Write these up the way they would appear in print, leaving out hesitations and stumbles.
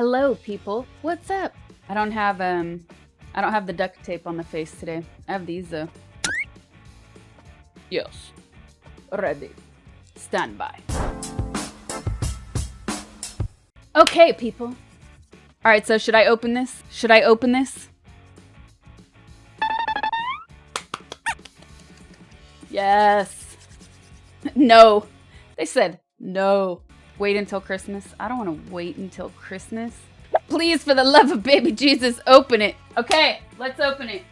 Hello, people. What's up? I don't have the duct tape on the face today. I have these though. Yes. Ready. Stand by. Okay, people. All right, so should I open this? Should I open this? Yes. No. They said no. Wait until Christmas. I don't want to wait until Christmas. Please, for the love of baby Jesus, open it. Okay, let's open it.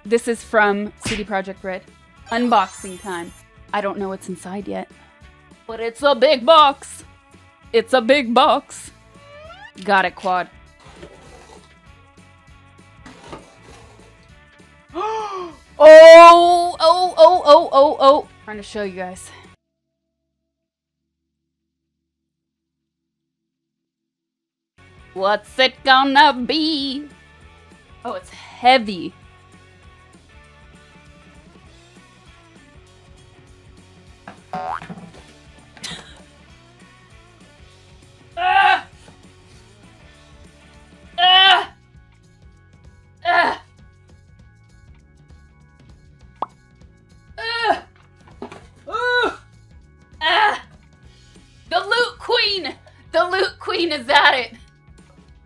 This is from CD Projekt Red. Unboxing time. I don't know what's inside yet. But it's a big box. It's a big box. Got it, Quad. Oh. Trying to show you guys. What's it gonna be? Oh, it's heavy. The Loot Queen! The Loot Queen is at it!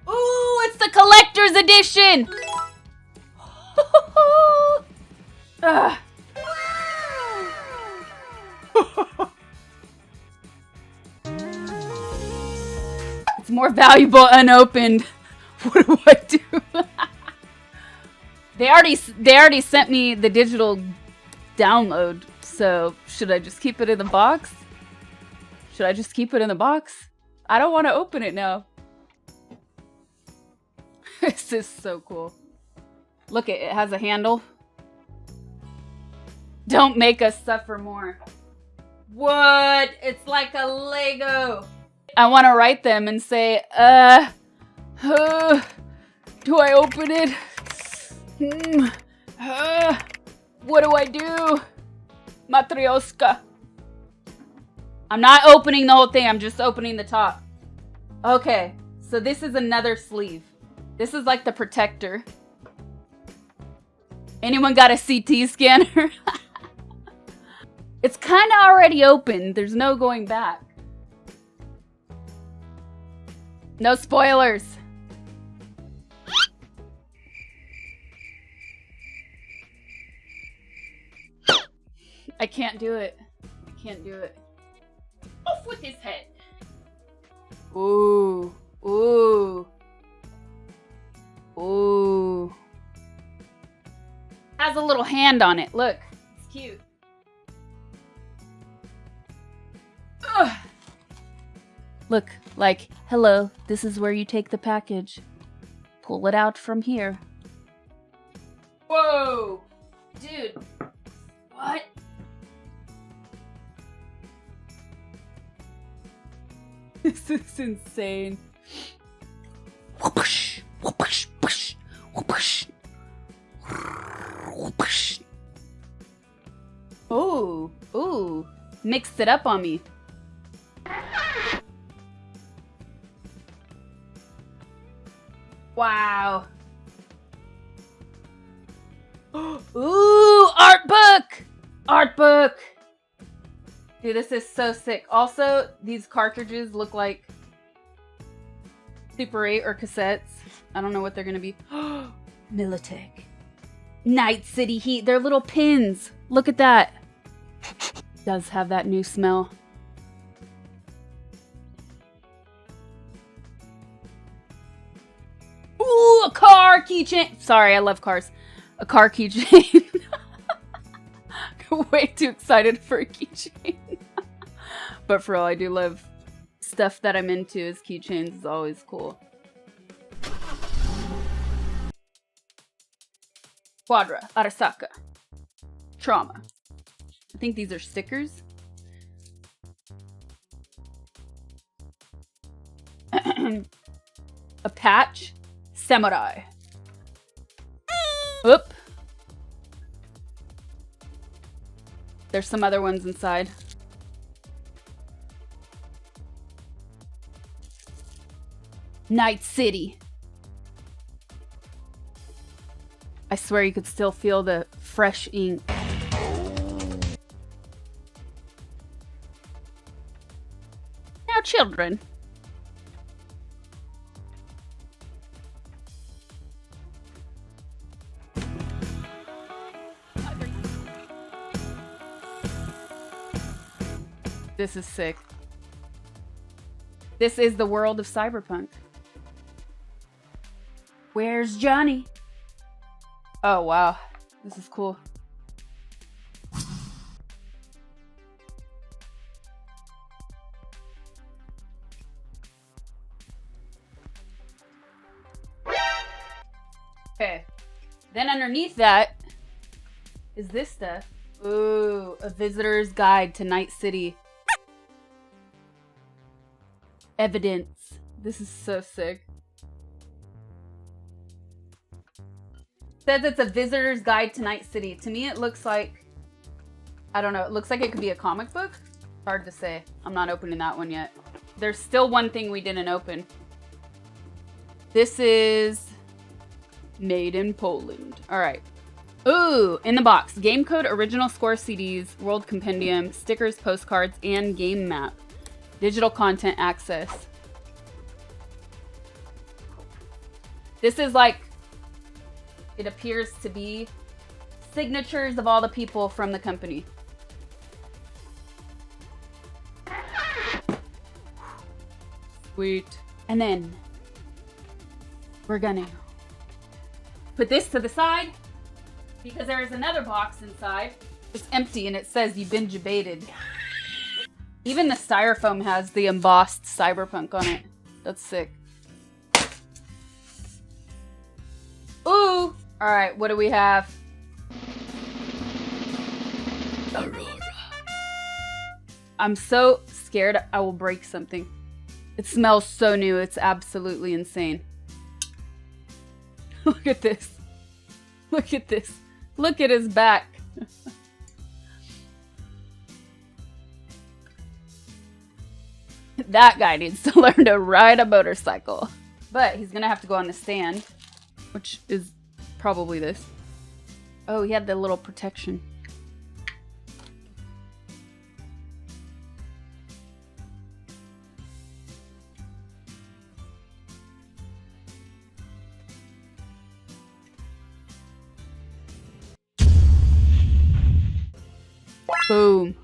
Ooh, it's the collector's edition! It's more valuable unopened. What do I do? They already sent me the digital download, so should I just keep it in the box? Should I just keep it in the box? I don't want to open it now. This is so cool. Look, it has a handle. Don't make us suffer more. What? It's like a Lego. I want to write them and say, do I open it? What do I do? Matryoshka. I'm not opening the whole thing. I'm just opening the top. Okay, so this is another sleeve. This is like the protector. Anyone got a CT scanner? It's kind of already open. There's no going back. No spoilers. I can't do it. I can't do it. Off with his head. Ooh. Ooh. Ooh. Has a little hand on it. Look. It's cute. Ugh. Look, like, hello, this is where you take the package. Pull it out from here. Whoa! Dude. What? This is insane. Whoosh, whoosh, whoosh, whoosh. Whoosh. Ooh, ooh. Mixed it up on me. Wow. Ooh, art book! Art book! Dude, this is so sick. Also, these cartridges look like Super 8 or cassettes. I don't know what they're gonna be. Militech. Night City Heat. They're little pins. Look at that. Does have that new smell. Ooh, a car keychain. Sorry, I love cars. A car keychain. Way too excited for a keychain. But for real, I do love stuff that I'm into. As keychains is always cool. Quadra, Arasaka. Trauma. I think these are stickers. A patch. Samurai. Oop. There's some other ones inside. Night City. I swear you could still feel the fresh ink. Now, children. This is sick. This is the world of Cyberpunk. Where's Johnny? Oh, wow. This is cool. Okay. Then underneath that is this stuff. Ooh, a visitor's guide to Night City. Evidence. This is so sick. Says it's a visitor's guide to Night City. To me, it looks like, I don't know, it looks like it could be a comic book. Hard to say. I'm not opening that one yet. There's still one thing we didn't open. This is made in Poland. All right. Ooh, in the box, game code, original score CDs, world compendium, stickers, postcards, and game map. Digital content access. This is like, it appears to be signatures of all the people from the company. Sweet. And then we're gonna put this to the side because there is another box inside. It's empty and it says you've been 𝗷𝗶𝗍ed. Even the styrofoam has the embossed Cyberpunk on it. That's sick. Ooh! Alright, what do we have? Aurora. I'm so scared I will break something. It smells so new, it's absolutely insane. Look at this. Look at this. Look at his back. That guy needs to learn to ride a motorcycle. But he's gonna have to go on the stand, which is probably this. Oh, he had the little protection. Boom.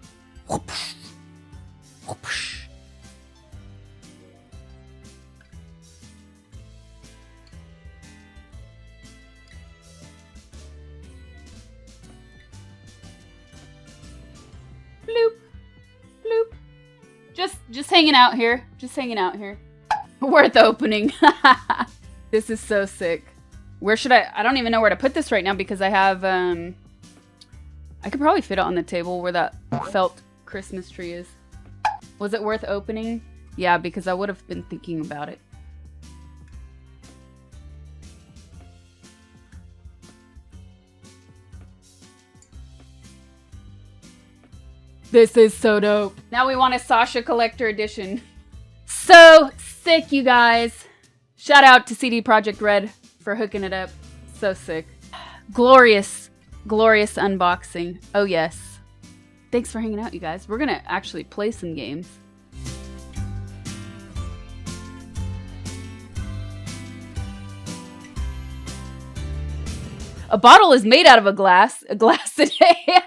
Bloop. Bloop. Just hanging out here. Just hanging out here. Worth opening. This is so sick. Where should I don't even know where to put this right now because I have, I could probably fit it on the table where that felt Christmas tree is. Was it worth opening? Yeah, because I would have been thinking about it. This is so dope. Now we want a Sasha collector edition. So sick, you guys. Shout out to CD Projekt Red for hooking it up. So sick. Glorious, glorious unboxing. Oh yes. Thanks for hanging out, you guys. We're gonna actually play some games. A bottle is made out of a glass today.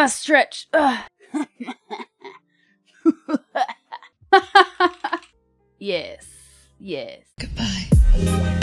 Stretch. Yes. Yes. Goodbye.